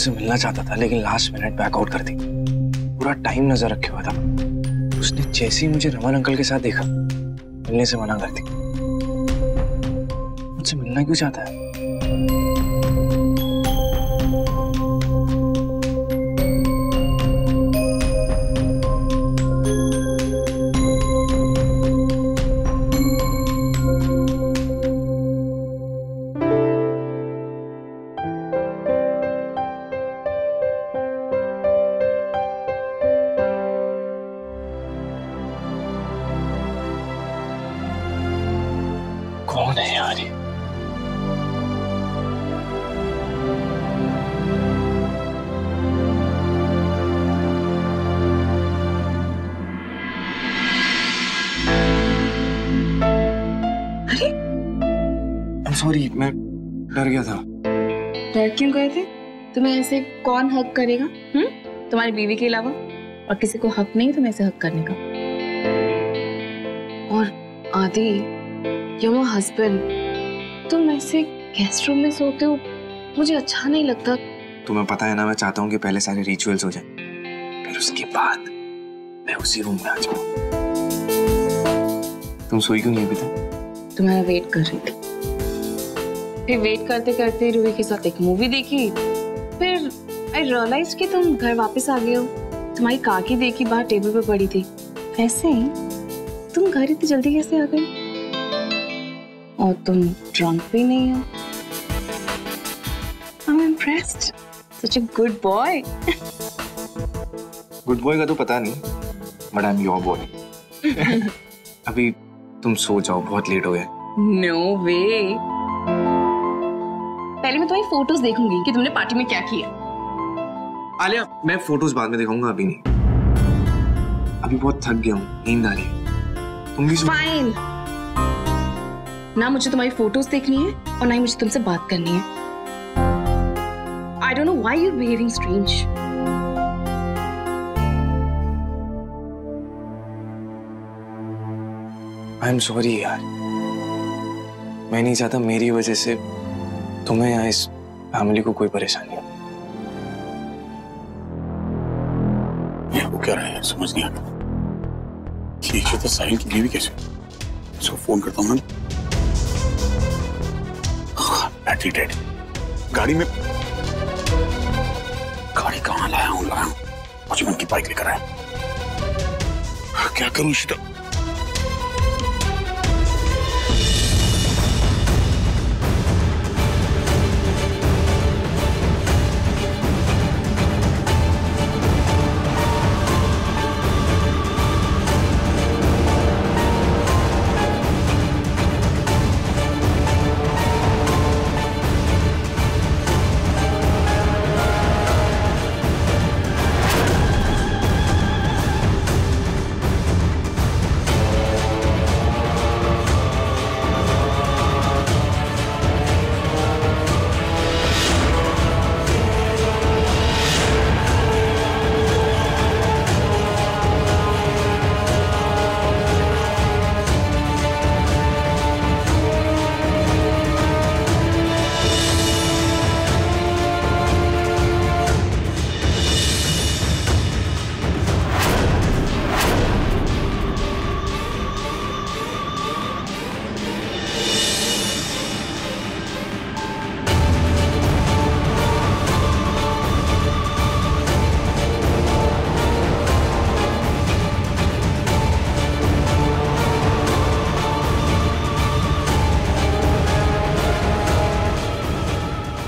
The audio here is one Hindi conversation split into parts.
मुझसे मिलना चाहता था लेकिन लास्ट मिनट बैकआउट कर दी। पूरा टाइम नजर रखे हुआ था। उसने जैसे ही मुझे रमन अंकल के साथ देखा मिलने से मना कर दी। मुझसे मिलना क्यों चाहता है? कौन है यार ये? अरे I'm sorry, मैं डर गया था। डर क्यों गए थे? तुम्हें ऐसे कौन हक करेगा? तुम्हारी बीवी के अलावा और किसी को हक नहीं तुम्हें ऐसे हक करने का। और आदि, you're my husband, तुम ऐसे गेस्ट रूम में सोते हो, मुझे अच्छा नहीं लगता। तुम्हें पता है ना, मैं चाहता हूँ कि पहले सारे रिचुअल्स हो जाए, फिर उसके बाद मैं उसी रूम में आ जाऊँ। तुम सोई क्यों नहीं अभी तक? तुम्हारा वेट कर रही थी। फिर वेट करते करते रूही के साथ एक मूवी देखी। फिर आई रियलाइज कि तुम घर वापस आ गए हो। तुम्हारी कार की देखी बाहर टेबल पे पड़ी थी। वैसे ही तुम घर इतनी जल्दी कैसे आ गई? और तुम ड्रंक भी नहीं हो। I'm impressed. Such a good boy. Good boy का तो पता नहीं, but I am your boy. अभी तुम सो जाओ, बहुत लेट हो गया। No way. पहले मैं तुम्हारी फोटोज देखूंगी कि तुमने पार्टी में क्या किया। आलिया, मैं फोटोज बाद में दिखाऊंगा, अभी नहीं। अभी बहुत थक गया हूँ, नींद आ रही है। तुम भी सो। फाइन। ना मुझे तुम्हारी फोटोज देखनी है और ना ही मुझे तुमसे बात करनी है। I don't know why you're behaving strange. I'm sorry यार, मैं नहीं चाहता मेरी वजह से तुम्हें या इस फैमिली को कोई परेशानी हो। ये वो क्या रहा है समझ नहीं आता। ये तो साहिल की बीवी कैसे? इसको फोन करता हूँ ना। Battery dead. गाड़ी में गाड़ी कहाँ लाया हूँ मुझे उनकी बाइक लेकर आया। क्या करूँ शीतल?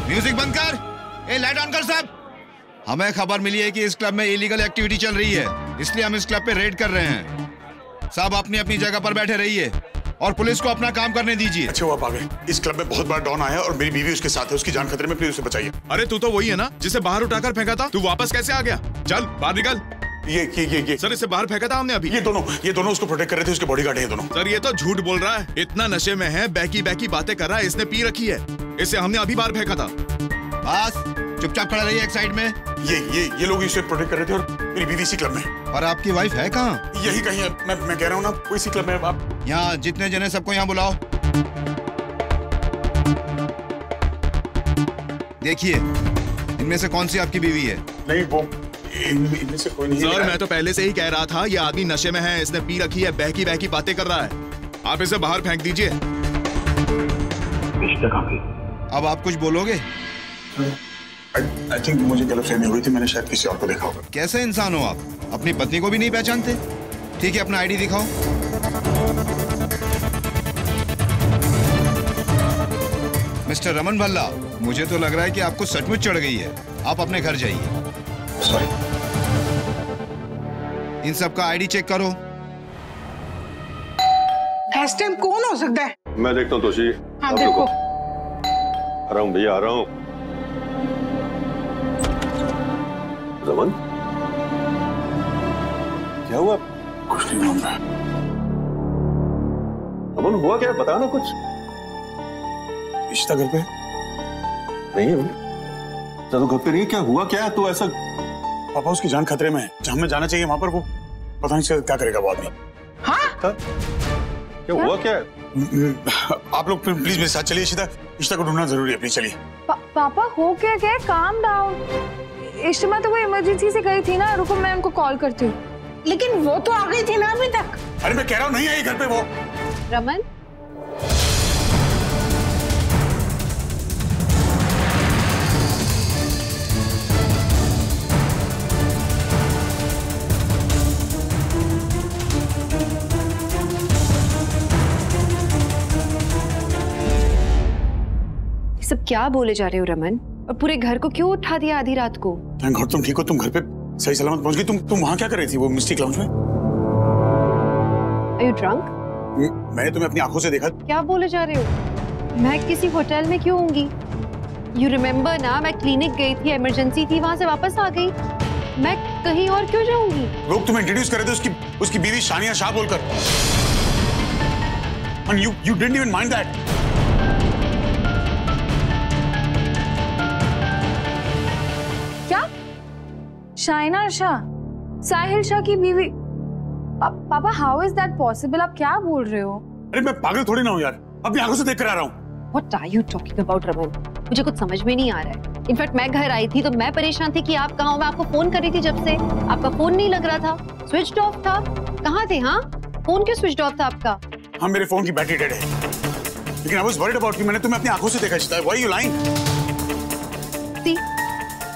म्यूजिक बंद कर। ए लाइट ऑन कर साहब। हमें खबर मिली है कि इस क्लब में इलीगल एक्टिविटी चल रही है, इसलिए हम इस क्लब पे रेड कर रहे हैं। साहब अपनी अपनी जगह पर बैठे रहिए और पुलिस को अपना काम करने दीजिए। अच्छा वो आप आ गए। इस क्लब में बहुत बड़ा डॉन आया और मेरी बीवी उसके साथ है, उसकी जान खतरे में, प्लीज उसे बचाइए। अरे तू तो वही है ना जिसे बाहर उठाकर फेंका था? तू वापस कैसे आ गया? चल बाहर निकल। ये सर इसे बाहर फेंका था हमने अभी। ये दोनों उसको प्रोटेक्ट कर रहे थे, उसके बॉडीगार्ड हैं ये दोनों। सर ये तो झूठ बोल रहा है, इतना नशे में है, बैकी बातें कर रहा है, इसने पी रखी है, इसे हमने अभी बाहर फेंका था। बस चुपचाप खड़ा रहिए एक साइड में। ये लोग इसे प्रोटेक्ट कर रहे थे और मेरी बीवी इसी क्लब में। और आपकी वाइफ है कहाँ? यही कहीं है, मैं कह रहा हूँ ना, वो इसी क्लब में। आप यहाँ जितने जने सबको यहाँ बुलाओ। देखिए इनमें से कौन सी आपकी बीवी है? नहीं, वो इनमें से कोई नहीं है। सर, मैं तो पहले से ही कह रहा था, ये आदमी नशे में है, इसने पी रखी है, बहकी बहकी बातें कर रहा है। आप इसे बाहर फेंक दीजिए। अब आप कुछ बोलोगे? I think मुझे गलतफहमी हुई थी, मैंने शायद किसी और को देखा होगा। कैसे इंसान हो आप? अपनी पत्नी को भी नहीं पहचानते? ठीक है, अपना आईडी दिखाओ। मिस्टर रमन भल्ला, मुझे तो लग रहा है कि आपको सचमुच चढ़ गई है। आप अपने घर जाइए। सॉरी। इन सब का आईडी चेक करो। इस टाइम कौन हो सकता है? मैं देखता हूँ तोशी। हाँ देखो। आ रहा हूँ भैया, आ रहा हूँ। रमन, क्या हुआ? कुछ नहीं हुआ। रमन, हुआ क्या? बता ना कुछ। इशिता घर पे नहीं है? तो घर पे नहीं, क्या हुआ? क्या तो ऐसा? पापा, उसकी जान खतरे में है। जहां हमें जाना चाहिए वहां पर वो पता नहीं क्या करेगा वो आदमी। हाँ? क्या हुआ? क्या? आप लोग प्लीज मेरे साथ चलिए। इशिता को ढूंढना जरूरी है, प्लीज चलिए। पापा हो क्या गया? Calm down. इश्तिमा तो वो इमरजेंसी से गई थी ना। रुको, मैं उनको कॉल करती हूँ। लेकिन वो तो आ गई थी ना अभी तक। अरे मैं कह रहा हूँ नहीं आई घर पे वो। रमन, सब क्या बोले जा रहे हो रमन? और पूरे घर को क्यों उठा दिया आधी रात को? घर तुम ठीक हो? तुम घर पे सही सलामत पहुंच गई? तुम वहां क्या कर रही थी वो मिस्टिक लाउंज में? Are you drunk? मैंने तुम्हें अपनी आंखों से देखा। क्या बोले जा रहे हो? मैं किसी होटल में क्यों होंगी? You remember ना, मैं क्लिनिक गई थी, इमरजेंसी थी, वहां से वापस आ गई। मैं कहीं और क्यों जाऊंगी? लोग तुम्हें इंट्रोड्यूस कर रहे थे उसकी बीवी शानिया शाह बोलकर। And you didn't even mind that. क्या? शाइना शाह, साहिल शाह की बीवी? पापा, हाउ इज दैट पॉसिबल? आप क्या बोल रहे हो? अरे मैं पागल थोड़ी ना हूँ यार, अपनी आंखों से देख कर आ रहा हूँ। What are you talking about, Raman? मुझे कुछ समझ में नहीं आ रहा है। इनफैक्ट मैं घर आई थी तो मैं परेशान थी कि आप कहाँ हो। मैं आपको फोन कर रही थी जब से, आपका फोन नहीं लग रहा था, स्विच ऑफ था। कहाँ थे? हाँ, फोन क्यों स्विच ऑफ था आपका? हाँ, मेरे फोन की बैटरी डेड है। लेकिन I was worried about you. मैंने तुम्हें अपनी आंखों से देखा। Why you lying?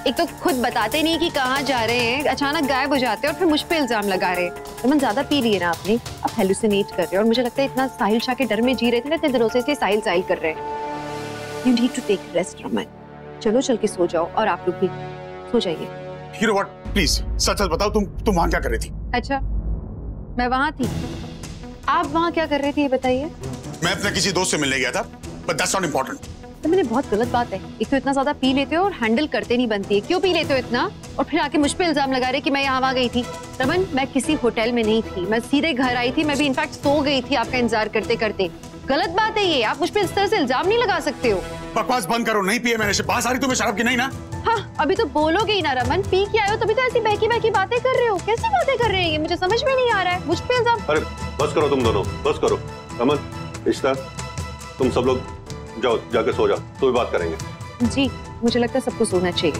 एक तो खुद बताते नहीं कि कहाँ जा रहे हैं, अचानक गायब हो जाते हैं और फिर मुझ पे इल्जाम लगा रहे हैं। रमन, ज्यादा पी रही है ना आपने, आप हेलुसिनेट कर रहे हो और मुझे लगता है इतना साहिल शाह के डर में जी रहे थे ना इतने दिनों से, इसलिए साहिल साहिल कर रहे हैं। You need to take rest Raman. चलो चल के सो जाओ और आप लोग भी सो जाइए। You know what? Please, सच सच बताओ, तुम वहां क्या कर रही थी? अच्छा, मैं वहां थी, आप वहां क्या कर रही थी ये बताइए? मैं अपने किसी दोस्त से मिलने गया था, but that's not important. तो मैंने बहुत गलत बात है। एक तो इतना ज्यादा पी लेते हो और हैंडल करते नहीं बनती है। क्यों पी लेते हो इतना? और फिर आके मुझ पे इल्जाम लगा रहे कि मैं यहाँ वहाँ गई थी। रमन, मैं किसी होटल में नहीं थी, मैं सीधे घर आई थी। मैं भी इनफैक्ट सो गई थी आपका इंतजार करते करते। गलत बात है ये, आप मुझ पे इस तरह से इल्जाम नहीं लगा सकते हो। बकवास बंद करो। नहीं पिए मैंने। बात आ रही तुम्हें शराब की? नहीं ना? हाँ, अभी तो बोलोगे ही ना रमन। पी के आए हो तभी तो ऐसी बहकी बहकी बातें कर रहे हो। कैसी बातें कर रहे हैं ये? मुझे समझ में नहीं आ रहा है। मुझ पे इल्जाम। अरे बस करो तुम दोनों, बस करो। रमन, इशिता, तुम सब लोग जाओ, जाके सो जाओ, तो भी बात करेंगे। जी, मुझे लगता है सबको सोना चाहिए।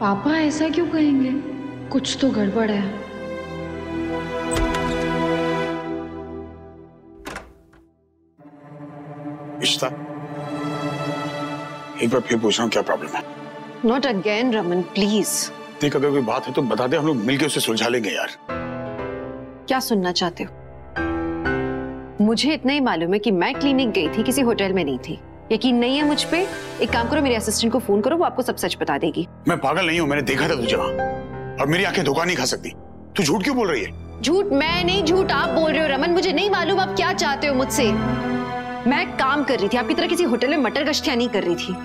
पापा ऐसा क्यों कहेंगे? कुछ तो गड़बड़ है। इशिता, एक बार फिर पूछ रहा हूँ, क्या प्रॉब्लम है? Not again Raman, please. देख, अगर कोई बात है तो बता दे, हम लोग मिलकर उसे सुलझा लेंगे यार। क्या सुनना चाहते हो? मुझे इतना ही मालूम है कि मैं क्लिनिक गई थी, किसी होटल में नहीं थी। यकीन नहीं है मुझ पे? एक काम करो, मेरे असिस्टेंट को फोन करो, वो आपको सब सच बता देगी। मैं पागल नहीं हूँ, मैंने देखा था तुझे वहां, और मेरी आंखें धोखा नहीं खा सकती। तू झूठ क्यों बोल रही है? झूठ मैं नहीं, झूठ आप बोल रहे हो रमन। मुझे नहीं मालूम आप क्या चाहते हो मुझसे। मैं काम कर रही थी, आपकी तरह किसी होटल में मटर गश्तियां नहीं कर रही थी।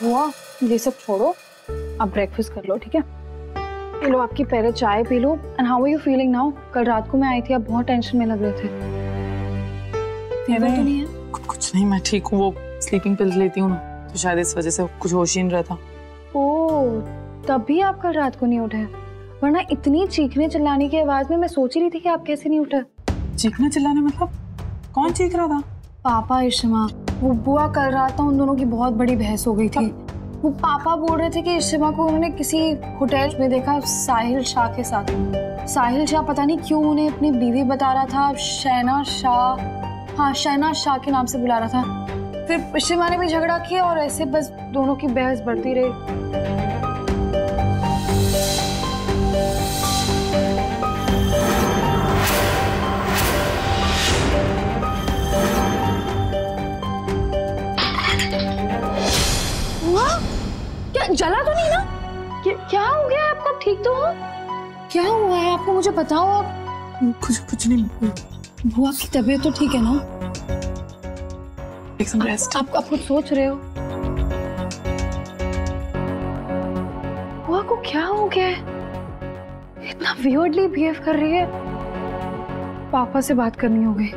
हुआ, ये सब छोड़ो, आप ब्रेकफास्ट कर लो, ठीक है? ये लो आपकी पहले चाय पी लो। And how are you feeling now? कल रात को मैं आई थी, आप बहुत टेंशन में लग रहे थे। फीवर तो नहीं है? कुछ नहीं, मैं ठीक हूँ। वो स्लीपिंग पिल्स लेती हूँ ना, तो शायद इस वजह से कुछ होश ही नहीं रहता। ओह, तभी आप कल रात को नहीं उठे, वरना इतनी चीखने चिल्लाने की आवाज में मैं सोच ही रही थी कि आप कैसे नहीं उठे। चीखने चिल्लाने मतलब? कौन चीख रहा था? पापा इशिमा, वो बुआ कल रात उन दोनों की बहुत बड़ी बहस हो गई थी। वो पापा बोल रहे थे कि इशिमा को उन्होंने किसी होटल में देखा साहिल शाह के साथ। साहिल शाह पता नहीं क्यों उन्हें अपनी बीवी बता रहा था, शहनाज शाह, हाँ शहनाज शाह के नाम से बुला रहा था। फिर इशिमा ने भी झगड़ा किया और ऐसे बस दोनों की बहस बढ़ती रही। क्या जला तो नहीं ना? क्या हो गया आपको? ठीक तो हो? क्या हुआ है आपको, मुझे बताओ आप। कुछ नहीं। बुआ की तबीयत तो ठीक है ना? रेस्ट। आप कुछ सोच रहे हो? बुआ को क्या हो गया है? इतना वियर्डली बिहेव कर रही है। पापा से बात करनी होगी।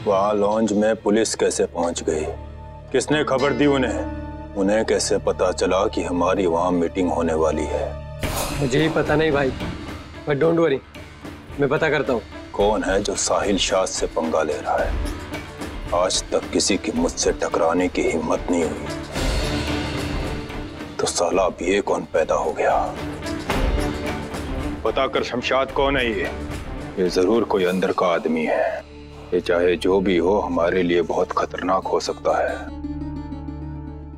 वहाँ लॉन्ज में पुलिस कैसे पहुंच गई? किसने खबर दी उन्हें? उन्हें कैसे पता चला कि हमारी वहाँ मीटिंग होने वाली है? मुझे ही पता नहीं भाई, बट डोंट वरी, मैं पता करता हूँ। कौन है जो साहिल शाह से पंगा ले रहा है? आज तक किसी की मुझसे टकराने की हिम्मत नहीं हुई, तो साला अब ये कौन पैदा हो गया? पता कर शमशाद कौन है ये जरूर कोई अंदर का आदमी है। ये चाहे जो भी हो हमारे लिए बहुत खतरनाक हो सकता है।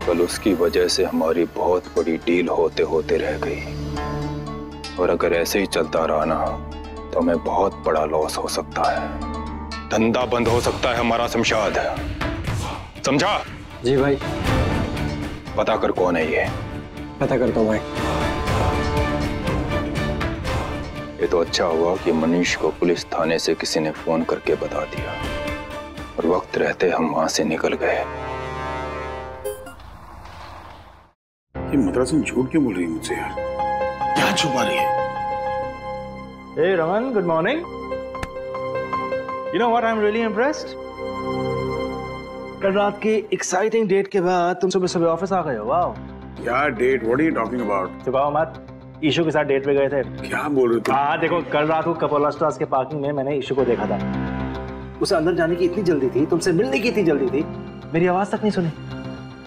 कल उसकी वजह से हमारी बहुत बड़ी डील होते होते रह गई, और अगर ऐसे ही चलता रहा ना तो हमें बहुत बड़ा लॉस हो सकता है। धंधा बंद हो सकता है हमारा शमशाद, समझा? जी भाई। पता कर कौन है ये। पता करता हूँ भाई। ये तो अच्छा हुआ कि मनीष को पुलिस थाने से किसी ने फोन करके बता दिया, और वक्त रहते हम वहां से निकल गए। ये मद्रासन झूठ क्यों बोल रही है मुझसे यार? क्या छुपा रही है? Hey Raman, good morning. You know what? I'm really impressed. कल रात की एक्साइटिंग डेट के बाद तुम सुबह सुबह ऑफिस आ गए हो। वाओ। क्या date? What are you talking about? छुपाओ मत। ईशू के साथ डेट पे गए थे। क्या बोल रहे हो? हाँ देखो, कल रात को कपोला स्टार्स के पार्किंग में मैंने ईशू को देखा था। उसे अंदर जाने की इतनी जल्दी थी, तुमसे मिलने की इतनी जल्दी थी, मेरी आवाज तक नहीं सुनी।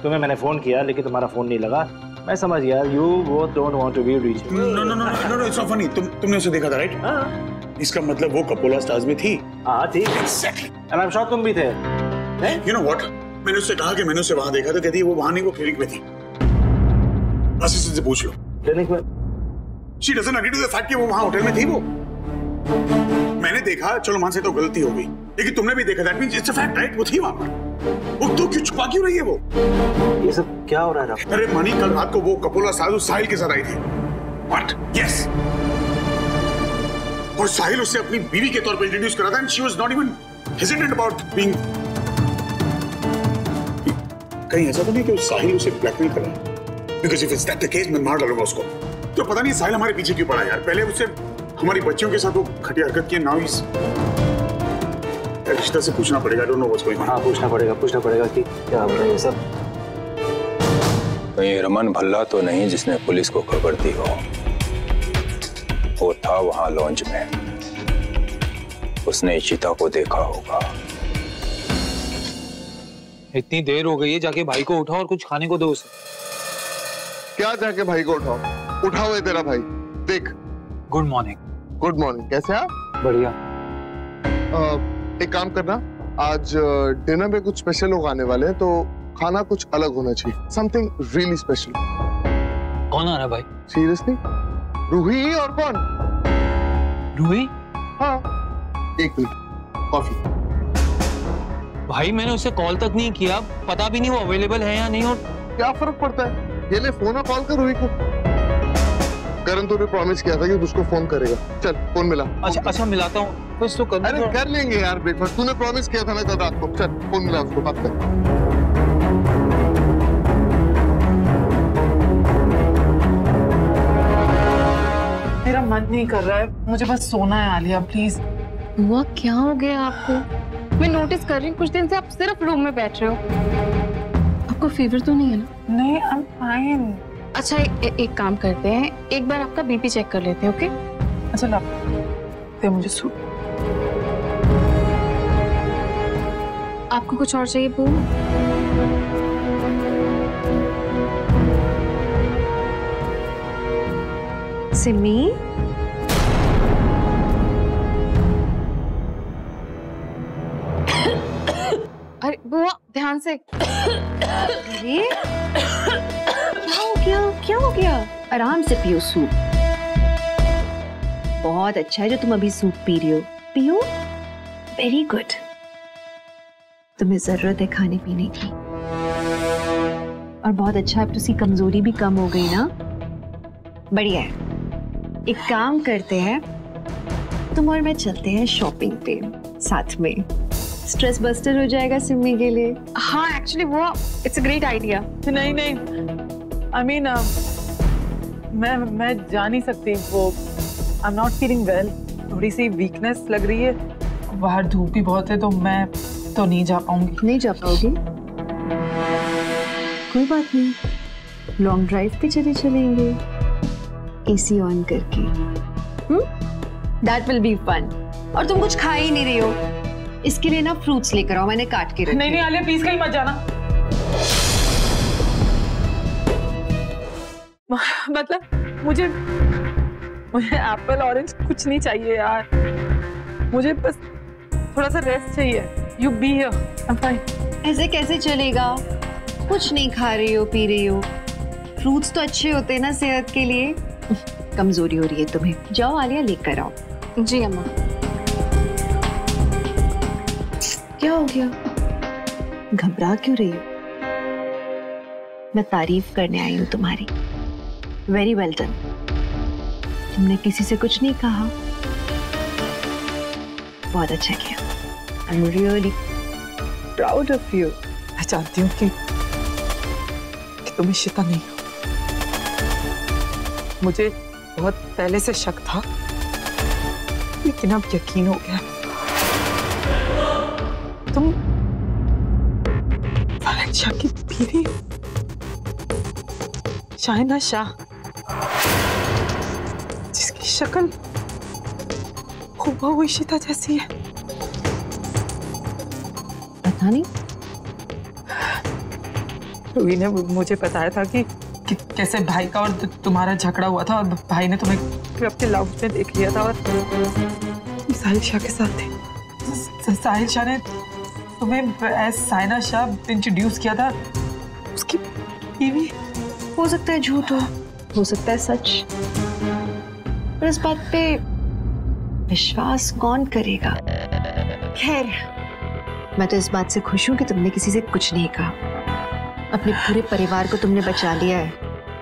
तुम्हें मैंने फोन किया लेकिन तुम्हारा फोन नहीं लगा। मैं समझ गया you both don't want to be reached. No, it's not funny. तुमने उसे देखा था, राइट? हाँ। इसका मतलब वो कपोला स्टार्स में थी। हाँ थी। Exactly. And I'm sure तुम भी थे। You know what? मैंने उससे कहा कि मैंने उसे वहां देखा, तो कहती है वो वहां नहीं, वो क्लिनिक में थी। असिस्टेंट से पूछ लो। क्लिनिक में? She doesn't agree to the fact कि वो वहां होटल में थी। वो मैंने देखा, चलो मान से तो गलती हो गई, लेकिन तुमने भी देखा, that means it's a fact, right? वो थी वहां पर। वो तो क्यों छुपा क्यों रही है वो? ये सब क्या हो रहा है? अरे मनी, कल रात को वो कपोला साधु साहिल के साथ आई थी। What? Yes. और साहिल उससे अपनी बीवी के तौर पे इंट्रोड्यूस करा था, and she was not even hesitant about being. कहीं ऐसा तो नहीं कि साहिल उसे ब्लैकमेल कर रहा है? Because if it's that the case, मैं मार डालूंगा उसको। तो पता नहीं साहिल हमारे पीछे क्यों पड़ा यार। पहले उससे हमारी बच्चियों के साथ वो घटिया हरकत की, नाउ इज रिश्ता से पूछना पड़ेगा। I don't know what's going on. हाँ पूछना पड़ेगा कि क्या हो रहा है ये सब। कहीं रमन भल्ला तो नहीं जिसने पुलिस को खबर दी हो? वो था वहां लॉन्ज में, उसने इशिता को देखा होगा। इतनी देर हो गई है, जाके भाई को उठाओ और कुछ खाने को दो उसे। क्या जाके भाई को उठाओ? उठाओ है तेरा भाई, देख। Good morning. गुड मॉर्निंग, कैसे आप? बढ़िया। एक काम करना, आज डिनर में कुछ स्पेशल लोग आने वाले हैं, तो खाना कुछ अलग होना चाहिए, समथिंग रियली स्पेशल। कौन आ रहा है भाई? सीरियसली? रूही और कौन? रूही? हाँ। एक मिनट, कॉफी। भाई मैंने उसे कॉल तक नहीं किया, पता भी नहीं वो अवेलेबल है या नहीं। और क्या फर्क पड़ता है, ये ले फोन और कॉल कर रूही को। करण तूने प्रॉमिस किया था कि उसको फोन करेगा। चल फोन मिला। अच्छा मिलाता हूँ। कुछ तो कर। अरे कर लेंगे यार ब्रेकफास्ट, तूने प्रॉमिस किया था ना कल रात को। चल फोन मिला उसको, बात कर। तेरा मन नहीं कर रहा है, मुझे बस सोना है आलिया प्लीज। बुआ क्या हो गया आपको? मैं नोटिस कर रही हूँ कुछ दिन से आप सिर्फ रूम में बैठ रहे हो। आपको फीवर तो नहीं है ना? नहीं, आई एम फाइन। अच्छा एक काम करते हैं, एक बार आपका बीपी चेक कर लेते हैं, ओके? अच्छा ला दे मुझे सूप। आपको कुछ और चाहिए बुआ? सिमी, अरे बुआ ध्यान से। अरे क्या हो गया? क्या हो गया? आराम से पियो सूप। बहुत अच्छा है जो तुम अभी सूप पी रही हो। पियो। Very good. तुम्हें जरूरत है खाने पीने की, और बहुत अच्छा है, तुसी कमजोरी भी कम हो गई ना। बढ़िया है। एक काम करते हैं, तुम और मैं चलते हैं शॉपिंग पे साथ में। स्ट्रेस बस्टर हो जाएगा सिमी के लिए। हाँ एक्चुअली वो इट्स अ ग्रेट आइडिया। नहीं नहीं, आई मीन मैं जा नहीं सकती, वो I am not feeling well, थोड़ी सी वीकनेस लग रही है, बाहर धूप भी बहुत है, तो मैं तो नहीं जा पाऊंगी। नहीं जा पाओगी? कोई बात नहीं, लॉन्ग ड्राइव पे चले चलेंगे एसी ऑन करके। That will be fun. और तुम कुछ खा ही नहीं रही हो, इसके लिए ना फ्रूट्स लेकर आओ, मैंने काट के रखे। नहीं नहीं आलिया प्लीज कहीं मत जाना। मतलब मुझे एप्पल ऑरेंज कुछ नहीं चाहिए यार, मुझे बस थोड़ा सा रेस्ट चाहिए। You be here, I am fine. ऐसे कैसे चलेगा? कुछ नहीं खा रही हो, पी रही हो। फ्रूट्स तो अच्छे होते हैं ना सेहत के लिए। कमजोरी हो रही है तुम्हें, जाओ आलिया लेकर आओ। जी अम्मा। क्या हो गया? घबरा क्यों रही हो? मैं तारीफ करने आई हूँ तुम्हारी। Very well done. तुमने किसी से कुछ नहीं कहा, बहुत अच्छा किया। I am really proud of you. मैं जानती हूँ कि तुम इशिता नहीं हो, मुझे बहुत पहले से शक था, लेकिन अब यकीन हो गया। तुम साहिल शाह की बीवी शाहिना शाह, जिसकी शक्ल हूबहू इशिता जैसी है। पता नहीं, रूही ने मुझे बताया था कि कैसे भाई का और तुम्हारा झगड़ा हुआ था, और भाई ने तुम्हें क्लब के लाउंज में देख लिया था और साहिल शाह के साथ थे। साहिल शाह ने तुम्हें एज साइना शाह इंट्रोड्यूस किया था, उसकी बीवी। हो सकता है झूठ हो सकता है सच, पर इस बात पे विश्वास कौन करेगा? खैर, मैं तो इस बात से खुश हूं कि तुमने किसी से कुछ नहीं कहा। अपने पूरे परिवार को तुमने बचा लिया है।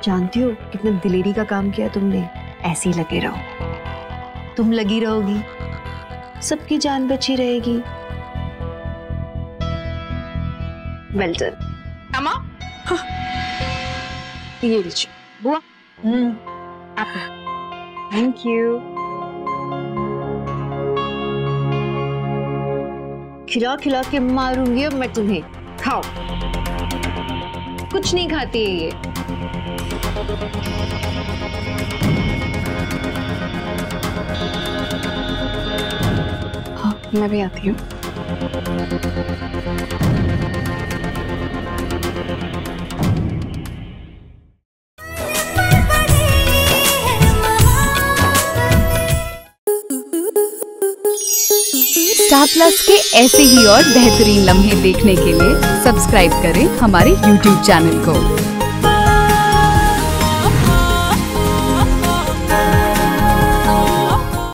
जानती हो कितने दिलेरी का काम किया तुमने। ऐसे ही लगे रहो, तुम लगी रहोगी, सबकी जान बची रहेगी। Well done. अम्मा ये लीजिए बुआ। Thank you. खिला खिला के मारूंगी अब मैं तुम्हें। खाओ। कुछ नहीं खाती है ये। हाँ मैं भी आती हूँ। स्टार प्लस के ऐसे ही और बेहतरीन लम्हे देखने के लिए सब्सक्राइब करें हमारे YouTube चैनल को।